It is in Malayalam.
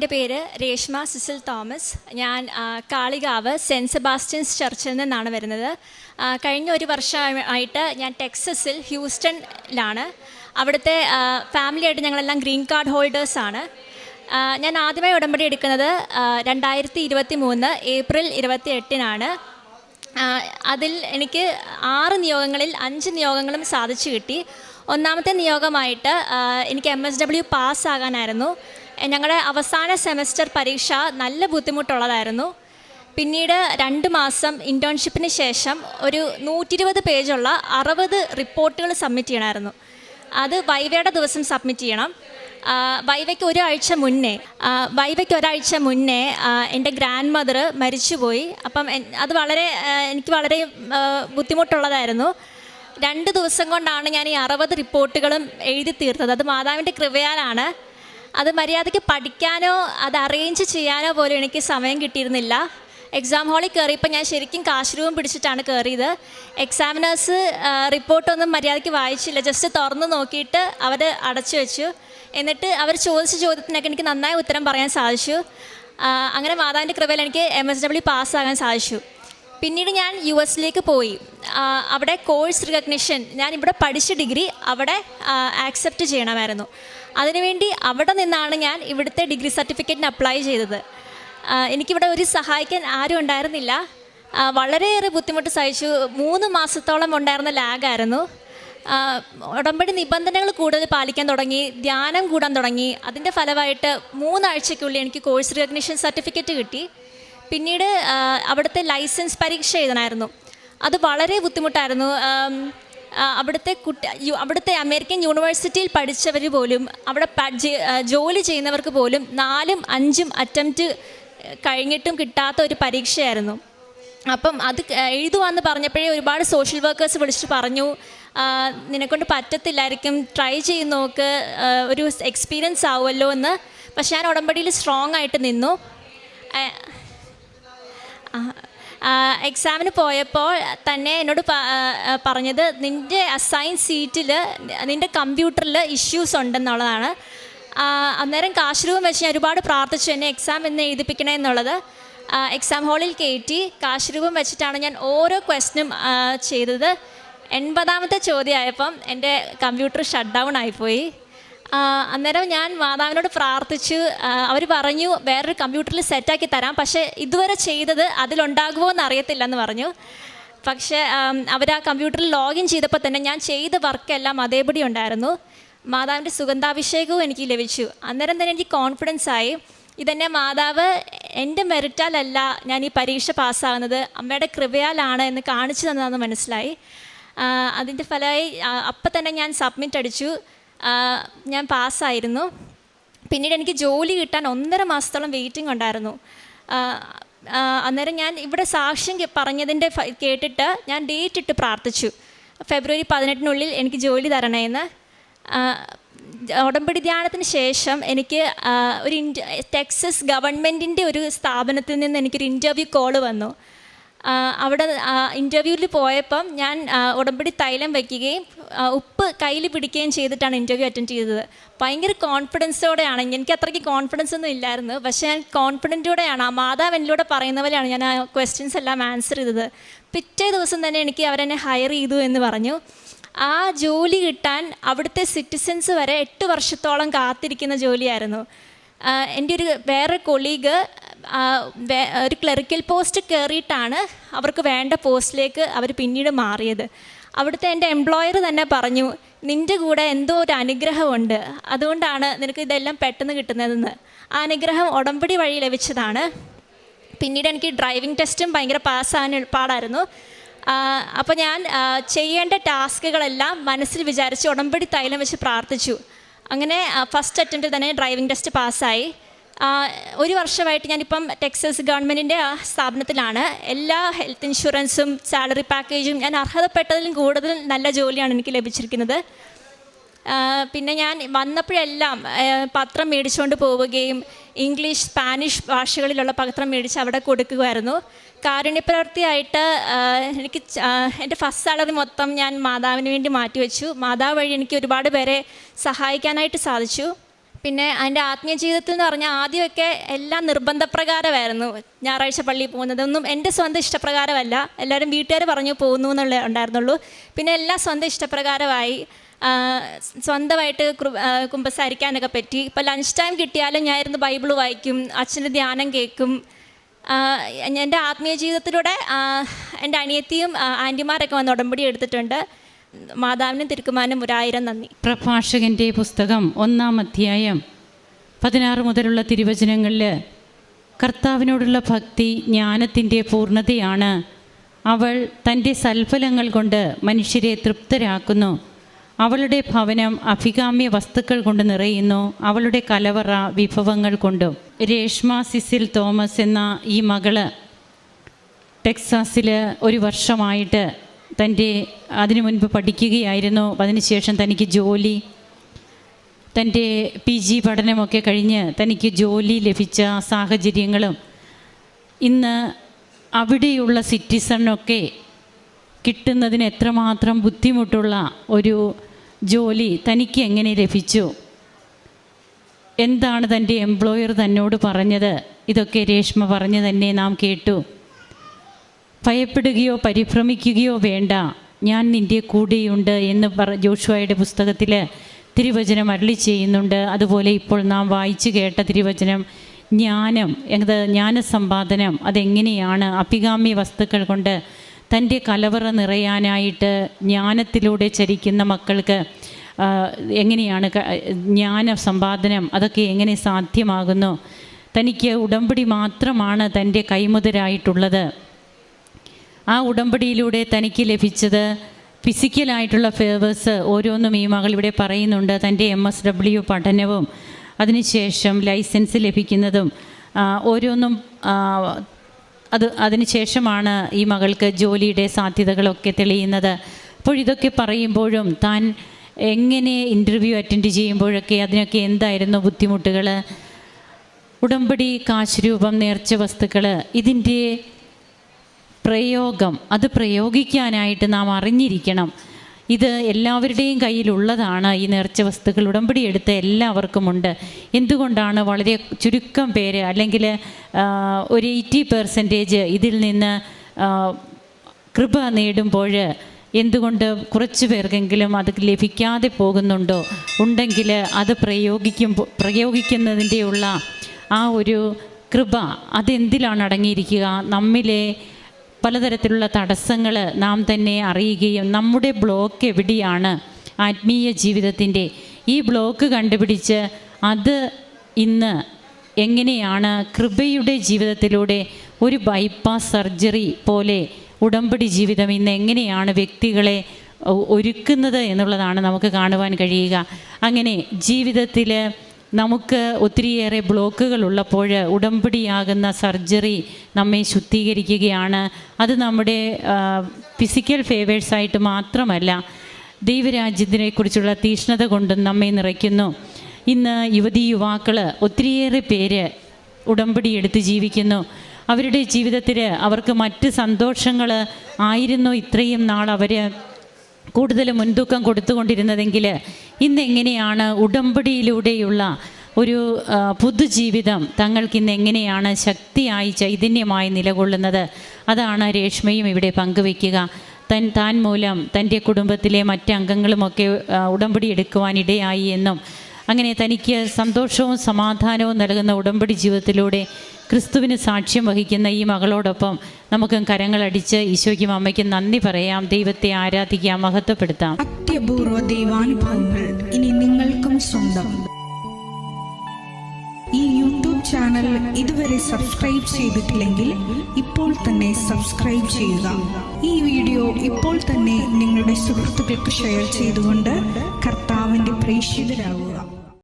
എൻ്റെ പേര് രേഷ്മ സിസിൽ തോമസ്. ഞാൻ കാളികാവ് സെൻറ്റ് സെബാസ്റ്റ്യൻസ് ചർച്ചിൽ നിന്നാണ് വരുന്നത്. കഴിഞ്ഞ ഒരു വർഷമായിട്ട് ഞാൻ ടെക്സസിൽ ഹ്യൂസ്റ്റണിലാണ്. അവിടുത്തെ ഫാമിലിയായിട്ട് ഞങ്ങളെല്ലാം ഗ്രീൻ കാർഡ് ഹോൾഡേഴ്സാണ്. ഞാൻ ആദ്യമായി ഉടമ്പടി എടുക്കുന്നത് 2023 ഏപ്രിൽ 28-നാണ്. അതിൽ എനിക്ക് 6 നിയോഗങ്ങളിൽ 5 നിയോഗങ്ങളും സാധിച്ചു കിട്ടി. ഒന്നാമത്തെ നിയോഗമായിട്ട് എനിക്ക് MSW പാസ്സാകാനായിരുന്നു. ഞങ്ങളുടെ അവസാന സെമസ്റ്റർ പരീക്ഷ നല്ല ബുദ്ധിമുട്ടുള്ളതായിരുന്നു. പിന്നീട് 2 മാസം ഇൻറ്റേൺഷിപ്പിന് ശേഷം ഒരു 120 പേജുള്ള 60 റിപ്പോർട്ടുകൾ സബ്മിറ്റ് ചെയ്യണമായിരുന്നു. അത് വൈവയുടെ ദിവസം സബ്മിറ്റ് ചെയ്യണം. വൈവയ്ക്ക് ഒരാഴ്ച മുന്നേ എൻ്റെ ഗ്രാൻഡ് മദർ മരിച്ചുപോയി. അപ്പം അത് എനിക്ക് വളരെ ബുദ്ധിമുട്ടുള്ളതായിരുന്നു. 2 ദിവസം കൊണ്ടാണ് ഞാൻ ഈ 60 റിപ്പോർട്ടുകളും എഴുതി തീർത്തത്. അത് മാതാവിൻ്റെ കൃപയാലാണ്. അത് മര്യാദയ്ക്ക് പഠിക്കാനോ അത് അറേഞ്ച് ചെയ്യാനോ പോലും എനിക്ക് സമയം കിട്ടിയിരുന്നില്ല. എക്സാം ഹാളിൽ കയറിയപ്പോൾ ഞാൻ ശരിക്കും കാശ് രൂപം പിടിച്ചിട്ടാണ് കയറിയത്. എക്സാമിനേഴ്സ് റിപ്പോർട്ടൊന്നും മര്യാദയ്ക്ക് വായിച്ചില്ല. ജസ്റ്റ് തുറന്ന് നോക്കിയിട്ട് അവർ അടച്ചു വെച്ചു. എന്നിട്ട് അവർ ചോദിച്ച ചോദ്യത്തിനൊക്കെ എനിക്ക് നന്നായി ഉത്തരം പറയാൻ സാധിച്ചു. അങ്ങനെ മാതാവിൻ്റെ കൃപയിൽ എനിക്ക് MSW പാസ്സാകാൻ സാധിച്ചു. പിന്നീട് ഞാൻ US പോയി. അവിടെ കോഴ്സ് റിക്കഗ്നിഷൻ, ഞാൻ ഇവിടെ പഠിച്ച ഡിഗ്രി അവിടെ ആക്സെപ്റ്റ് ചെയ്യണമായിരുന്നു. അതിനുവേണ്ടി അവിടെ നിന്നാണ് ഞാൻ ഇവിടുത്തെ ഡിഗ്രി സർട്ടിഫിക്കറ്റിന് അപ്ലൈ ചെയ്തത്. എനിക്കിവിടെ ഒരു സഹായിക്കാൻ ആരും ഉണ്ടായിരുന്നില്ല. വളരെയേറെ ബുദ്ധിമുട്ട് സഹിച്ചു. 3 മാസത്തോളം ഉണ്ടായിരുന്ന ലാഗായിരുന്നു. ഉടമ്പടി നിബന്ധനകൾ കൂടുതൽ പാലിക്കാൻ തുടങ്ങി, ധ്യാനം കൂടാൻ തുടങ്ങി. അതിൻ്റെ ഫലമായിട്ട് 3 ആഴ്ചയ്ക്കുള്ളിൽ എനിക്ക് കോഴ്സ് റിക്കഗ്നിഷൻ സർട്ടിഫിക്കറ്റ് കിട്ടി. പിന്നീട് അവിടുത്തെ ലൈസൻസ് പരീക്ഷ എഴുതണമായിരുന്നു. അത് വളരെ ബുദ്ധിമുട്ടായിരുന്നു. അവിടുത്തെ അമേരിക്കൻ യൂണിവേഴ്സിറ്റിയിൽ പഠിച്ചവർ പോലും, അവിടെ ജോലി ചെയ്യുന്നവർക്ക് പോലും 4ഉം 5ഉം അറ്റംപ്റ്റ് കഴിഞ്ഞിട്ടും കിട്ടാത്ത ഒരു പരീക്ഷയായിരുന്നു. അപ്പം അത് എഴുതുവാന്ന് പറഞ്ഞപ്പോഴേ ഒരുപാട് സോഷ്യൽ വർക്കേഴ്സ് വിളിച്ചിട്ട് പറഞ്ഞു, നിന്നെക്കൊണ്ട് പറ്റത്തില്ലായിരിക്കും, ട്രൈ ചെയ്ത് നോക്ക്, ഒരു എക്സ്പീരിയൻസ് ആവുമല്ലോ എന്ന്. പക്ഷെ ഞാൻ ഉടമ്പടിയിൽ സ്ട്രോങ് ആയിട്ട് നിന്നു. എക്സാമിന് പോയപ്പോൾ തന്നെ എന്നോട് പറഞ്ഞത്, നിൻ്റെ അസൈൻ സീറ്റിൽ നിൻ്റെ കമ്പ്യൂട്ടറിൽ ഇഷ്യൂസ് ഉണ്ടെന്നുള്ളതാണ്. അന്നേരം കാശ് രൂപം വെച്ച് ഞാൻ ഒരുപാട് പ്രാർത്ഥിച്ചു, എന്നെ എക്സാം എന്ന് എഴുതിപ്പിക്കണേ എന്നുള്ളത്. എക്സാം ഹാളിൽ കയറ്റി കാശ് രൂപം വെച്ചിട്ടാണ് ഞാൻ ഓരോ ക്വസ്റ്റ്യനും ചെയ്തത്. 80ാമത്തെ ചോദ്യമായപ്പം എൻ്റെ കമ്പ്യൂട്ടർ ഷട്ട് ഡൗൺ ആയിപ്പോയി. അന്നേരം ഞാൻ മാതാവിനോട് പ്രാർത്ഥിച്ചു. അവർ പറഞ്ഞു വേറൊരു കമ്പ്യൂട്ടറിൽ സെറ്റാക്കി തരാം, പക്ഷേ ഇതുവരെ ചെയ്തത് അതിലുണ്ടാകുമോ എന്ന് അറിയത്തില്ലെന്ന് പറഞ്ഞു. പക്ഷേ അവർ ആ കമ്പ്യൂട്ടറിൽ ലോഗിൻ ചെയ്തപ്പോൾ തന്നെ ഞാൻ ചെയ്ത വർക്കെല്ലാം അതേപടി ഉണ്ടായിരുന്നു. മാതാവിൻ്റെ സുഗന്ധാഭിഷേകവും എനിക്ക് ലഭിച്ചു. അന്നേരം തന്നെ എനിക്ക് കോൺഫിഡൻസ് ആയി, ഇതെന്നെ മാതാവ് എൻ്റെ മെറിറ്റാലല്ല ഞാൻ ഈ പരീക്ഷ പാസ്സാകുന്നത്, അമ്മയുടെ കൃപയാലാണ് എന്ന് കാണിച്ചു തന്നതെന്ന് മനസ്സിലായി. അതിൻ്റെ ഫലമായി അപ്പം തന്നെ ഞാൻ സബ്മിറ്റ് അടിച്ചു. ഞാൻ പാസ്സായിരുന്നു. പിന്നീട് എനിക്ക് ജോലി കിട്ടാൻ 1.5 മാസത്തോളം വെയിറ്റിംഗ് ഉണ്ടായിരുന്നു. അന്നേരം ഞാൻ ഇവിടെ സാക്ഷ്യം പറഞ്ഞതിൻ്റെ കേട്ടിട്ട് ഞാൻ ഡേറ്റ് ഇട്ട് പ്രാർത്ഥിച്ചു, ഫെബ്രുവരി 18-നുള്ളിൽ എനിക്ക് ജോലി തരണമെന്ന്. ഉടമ്പടി ധ്യാനത്തിന് ശേഷം എനിക്ക് ഒരു ടെക്സസ് ഗവൺമെൻറ്റിൻ്റെ ഒരു സ്ഥാപനത്തിൽ നിന്ന് എനിക്കൊരു ഇൻ്റർവ്യൂ കോള് വന്നു. അവിടെ ഇൻ്റർവ്യൂവിൽ പോയപ്പം ഞാൻ ഉടമ്പടി തൈലം വയ്ക്കുകയും ഉപ്പ് കയ്യിൽ പിടിക്കുകയും ചെയ്തിട്ടാണ് ഇൻ്റർവ്യൂ അറ്റൻഡ് ചെയ്തത്. ഭയങ്കര കോൺഫിഡൻസോടെയാണ്. എനിക്ക് അത്രയ്ക്ക് കോൺഫിഡൻസ് ഒന്നും ഇല്ലായിരുന്നു, പക്ഷേ ഞാൻ കോൺഫിഡൻറ്റോടെയാണ്, ആ മാതാവ് എന്നിലൂടെ പറയുന്ന പോലെയാണ് ഞാൻ ആ ക്വസ്റ്റ്യൻസ് എല്ലാം ആൻസർ ചെയ്തത്. പിറ്റേ ദിവസം തന്നെ എനിക്ക് അവരെന്നെ ഹയർ ചെയ്തു എന്ന് പറഞ്ഞു. ആ ജോലി കിട്ടാൻ അവിടുത്തെ സിറ്റിസൻസ് വരെ 8 വർഷത്തോളം കാത്തിരിക്കുന്ന ജോലിയായിരുന്നു. എൻ്റെ വേറെ കൊളീഗ് ഒരു ക്ലറിക്കൽ പോസ്റ്റ് കയറിയിട്ടാണ് അവർക്ക് വേണ്ട പോസ്റ്റിലേക്ക് അവർ പിന്നീട് മാറിയത്. അവിടുത്തെ എൻ്റെ എംപ്ലോയർ തന്നെ പറഞ്ഞു, നിൻ്റെ കൂടെ എന്തോ ഒരു അനുഗ്രഹമുണ്ട്, അതുകൊണ്ടാണ് നിനക്ക് ഇതെല്ലാം പെട്ടെന്ന് കിട്ടുന്നതെന്ന്. ആ അനുഗ്രഹം ഉടമ്പടി വഴി ലഭിച്ചതാണ്. പിന്നീട് എനിക്ക് ഡ്രൈവിംഗ് ടെസ്റ്റും ഭയങ്കര പാസ്സാകാൻ പാടായിരുന്നു. അപ്പോൾ ഞാൻ ചെയ്യേണ്ട ടാസ്കുകളെല്ലാം മനസ്സിൽ വിചാരിച്ച് ഉടമ്പടി തൈലം വെച്ച് പ്രാർത്ഥിച്ചു. അങ്ങനെ ഫസ്റ്റ് അറ്റംപ്റ്റിൽ തന്നെ ഡ്രൈവിംഗ് ടെസ്റ്റ് പാസ്സായി. 1 വർഷമായിട്ട് ഞാനിപ്പം ടെക്സസ് ഗവൺമെൻറ്റിൻ്റെ സ്ഥാപനത്തിലാണ്. എല്ലാ ഹെൽത്ത് ഇൻഷുറൻസും സാലറി പാക്കേജും ഞാൻ അർഹതപ്പെട്ടതിലും കൂടുതൽ നല്ല ജോലിയാണ് എനിക്ക് ലഭിച്ചിരിക്കുന്നത്. പിന്നെ ഞാൻ വന്നപ്പോഴെല്ലാം പത്രം മേടിച്ചുകൊണ്ട് പോവുകയും ഇംഗ്ലീഷ്, സ്പാനിഷ് ഭാഷകളിലുള്ള പത്രം മേടിച്ച് അവിടെ കൊടുക്കുമായിരുന്നു. കാരുണ്യപ്രവൃത്തിയായിട്ട് എനിക്ക് എൻ്റെ ഫസ്റ്റ് സാലറി മൊത്തം ഞാൻ മാതാവിന് വേണ്ടി മാറ്റിവെച്ചു. മാതാവ് വഴി എനിക്ക് ഒരുപാട് പേരെ സഹായിക്കാനായിട്ട് സാധിച്ചു. പിന്നെ എൻ്റെ ആത്മീയ ജീവിതത്തിൽ എന്ന് പറഞ്ഞാൽ ആദ്യമൊക്കെ എല്ലാം നിർബന്ധപ്രകാരമായിരുന്നു. ഞായറാഴ്ച പള്ളിയിൽ പോകുന്നത് ഒന്നും എൻ്റെ സ്വന്തം ഇഷ്ടപ്രകാരമല്ല, എല്ലാവരും വീട്ടുകാർ പറഞ്ഞു പോകുന്നു എന്നുള്ള ഉണ്ടായിരുന്നുള്ളൂ. പിന്നെ എല്ലാം സ്വന്തം ഇഷ്ടപ്രകാരമായി, സ്വന്തമായിട്ട് കുമ്പസാരിക്കാനൊക്കെ പറ്റി. ഇപ്പോൾ ലഞ്ച് ടൈം കിട്ടിയാലും ഞാൻ ഇരുന്ന് ബൈബിൾ വായിക്കും, അച്ഛൻ്റെ ധ്യാനം കേൾക്കും. എൻ്റെ ആത്മീയ ജീവിതത്തിലൂടെ എൻ്റെ അനിയത്തിയും ആൻറ്റിമാരൊക്കെ വന്ന് ഉടമ്പടി എടുത്തിട്ടുണ്ട്. മാതാവിനും തിരുക്കുമാനും 1000 നന്ദി. പ്രഭാഷകൻ്റെ പുസ്തകം 1-ാം അധ്യായം 16 മുതലുള്ള തിരുവചനങ്ങളിൽ കർത്താവിനോടുള്ള ഭക്തി ജ്ഞാനത്തിൻ്റെ പൂർണ്ണതയാണ്. അവൾ തൻ്റെ സൽഫലങ്ങൾ കൊണ്ട് മനുഷ്യരെ തൃപ്തരാക്കുന്നു. അവളുടെ ഭവനം അഭികാമ്യ വസ്തുക്കൾ കൊണ്ട് നിറയുന്നു, അവളുടെ കലവറ വിഭവങ്ങൾ കൊണ്ടും. രേഷ്മ സിസിൽ തോമസ് എന്ന ഈ മകള് ടെക്സാസിൽ 1 വർഷമായിട്ട് അതിനു മുൻപ് പഠിക്കുകയായിരുന്നു. അതിനുശേഷം തനിക്ക് ജോലി, തൻ്റെ PG പഠനമൊക്കെ കഴിഞ്ഞ് തനിക്ക് ജോലി ലഭിച്ച സാഹചര്യങ്ങളും ഇന്ന് അവിടെയുള്ള സിറ്റിസണൊക്കെ കിട്ടുന്നതിന് എത്രമാത്രം ബുദ്ധിമുട്ടുള്ള ഒരു ജോലി തനിക്ക് എങ്ങനെ ലഭിച്ചു, എന്താണ് തൻ്റെ എംപ്ലോയർ തന്നോട് പറഞ്ഞത്, ഇതൊക്കെ രേഷ്മ പറഞ്ഞു തന്നെ നാം കേട്ടു. ഭയപ്പെടുകയോ പരിഭ്രമിക്കുകയോ വേണ്ട, ഞാൻ നിൻ്റെ കൂടെയുണ്ട് എന്ന് ജോഷുവയുടെ പുസ്തകത്തിൽ തിരുവചനം അരുളി ചെയ്യുന്നുണ്ട്. അതുപോലെ ഇപ്പോൾ നാം വായിച്ചു കേട്ട തിരുവചനം ജ്ഞാനസമ്പാദനം അതെങ്ങനെയാണ് അഭികാമ്യ വസ്തുക്കൾ കൊണ്ട് തൻ്റെ കലവറ നിറയാനായിട്ട് ജ്ഞാനത്തിലൂടെ ചരിക്കുന്ന മക്കൾക്ക് എങ്ങനെയാണ് ജ്ഞാനസമ്പാദനം അതൊക്കെ എങ്ങനെ സാധ്യമാകുന്നു. തനിക്ക് ഉടമ്പടി മാത്രമാണ് തൻ്റെ കൈമുതലായിട്ടുള്ളത്. ആ ഉടമ്പടിയിലൂടെ തനിക്ക് ലഭിച്ചത് ഫിസിക്കലായിട്ടുള്ള ഫേവേഴ്സ് ഓരോന്നും ഈ മകൾ ഇവിടെ പറയുന്നുണ്ട്. തൻ്റെ MSW പഠനവും അതിനുശേഷം ലൈസൻസ് ലഭിക്കുന്നതും ഓരോന്നും അതിനുശേഷമാണ് ഈ മകൾക്ക് ജോലിയുടെ സാധ്യതകളൊക്കെ തെളിയുന്നത്. അപ്പോൾ ഇതൊക്കെ പറയുമ്പോഴും താൻ എങ്ങനെ ഇൻ്റർവ്യൂ അറ്റൻഡ് ചെയ്യുമ്പോഴൊക്കെ അതിനൊക്കെ എന്തായിരുന്നു ബുദ്ധിമുട്ടുകൾ, ഉടമ്പടി, കാശ് രൂപം, നേർച്ച വസ്തുക്കൾ, ഇതിൻ്റെ പ്രയോഗം അത് പ്രയോഗിക്കാനായിട്ട് നാം അറിഞ്ഞിരിക്കണം. ഇത് എല്ലാവരുടെയും കയ്യിലുള്ളതാണ്. ഈ നേർച്ച വസ്തുക്കൾ ഉടമ്പടി എടുത്ത എല്ലാവർക്കുമുണ്ട്. എന്തുകൊണ്ടാണ് വളരെ ചുരുക്കം പേര് അല്ലെങ്കിൽ ഒരു 80% ഇതിൽ നിന്ന് കൃപ നേടുമ്പോൾ എന്തുകൊണ്ട് കുറച്ച് പേർക്കെങ്കിലും അത് ലഭിക്കാതെ പോകുന്നുണ്ടോ? ഉണ്ടെങ്കിൽ അത് പ്രയോഗിക്കുന്നതിൻ്റെയുള്ള ആ ഒരു കൃപ അതെന്തിലാണ് അടങ്ങിയിരിക്കുക? നമ്മിലെ പലതരത്തിലുള്ള തടസ്സങ്ങൾ നാം തന്നെ അറിയുകയും നമ്മുടെ ബ്ലോക്ക് എവിടെയാണ് ആത്മീയ ജീവിതത്തിൻ്റെ ഈ ബ്ലോക്ക് കണ്ടുപിടിച്ച് അത് ഇന്ന് എങ്ങനെയാണ് കൃപയുടെ ജീവിതത്തിലൂടെ ഒരു ബൈപ്പാസ് സർജറി പോലെ ഉടമ്പടി ജീവിതം ഇന്ന് എങ്ങനെയാണ് വ്യക്തികളെ ഒരുക്കുന്നത് എന്നുള്ളതാണ് നമുക്ക് കാണുവാൻ കഴിയുക. അങ്ങനെ ജീവിതത്തിൽ നമുക്ക് ഒത്തിരിയേറെ ബ്ലോക്കുകൾ ഉള്ളപ്പോൾ ഉടമ്പടിയാകുന്ന സർജറി നമ്മെ ശുദ്ധീകരിക്കുകയാണ്. അത് നമ്മുടെ ഫിസിക്കൽ ഫേവേഴ്സായിട്ട് മാത്രമല്ല, ദൈവരാജ്യത്തിനെക്കുറിച്ചുള്ള തീഷ്ണത കൊണ്ടും നമ്മെ നിറയ്ക്കുന്നു. ഇന്ന് യുവതീ-യുവാക്കൾ ഒത്തിരിയേറെ പേര് ഉടമ്പടി എടുത്ത് ജീവിക്കുന്നു. അവരുടെ ജീവിതത്തിൽ അവർക്ക് മറ്റ് സന്തോഷങ്ങൾ ആയിരുന്നു ഇത്രയും നാൾ അവർ കൂടുതൽ മുൻതൂക്കം കൊടുത്തുകൊണ്ടിരുന്നതെങ്കിൽ ഇന്നെങ്ങനെയാണ് ഉടമ്പടിയിലൂടെയുള്ള ഒരു പുതുജീവിതം തങ്ങൾക്കിന്ന് എങ്ങനെയാണ് ശക്തിയായി ചൈതന്യമായി നിലകൊള്ളുന്നത്? അതാണ് രേഷ്മയും ഇവിടെ പങ്കുവയ്ക്കുക. താൻ മൂലം തൻ്റെ കുടുംബത്തിലെ മറ്റംഗങ്ങളുമൊക്കെ ഉടമ്പടി എടുക്കുവാനിടയായി എന്നും അങ്ങനെ തനിക്ക് സന്തോഷവും സമാധാനവും നൽകുന്ന ഉടമ്പടി ജീവിതത്തിലൂടെ ക്രിസ്തുവിന് സാക്ഷ്യം വഹിക്കുന്ന ഈ മകളോടൊപ്പം നമുക്കും കരങ്ങളടിച്ച് ഈശോയ്ക്കും അമ്മയ്ക്കും നന്ദി പറയാം, ദൈവത്തെ ആരാധിക്കാം, മഹത്വപ്പെടുത്താം. അത്യപൂർവ ദൈവാനുഭവങ്ങൾ ഇനി നിങ്ങൾക്കും സ്വന്തം. ഈ യൂട്യൂബ് ചാനൽ ഇതുവരെ സബ്സ്ക്രൈബ് ചെയ്തിട്ടില്ലെങ്കിൽ ഇപ്പോൾ തന്നെ സബ്സ്ക്രൈബ് ചെയ്യുക. ഈ വീഡിയോ ഇപ്പോൾ തന്നെ നിങ്ങളുടെ സുഹൃത്തുക്കൾക്ക് ഷെയർ ചെയ്തുകൊണ്ട് കർത്താവിൻ്റെ പ്രേക്ഷിതരാകുക.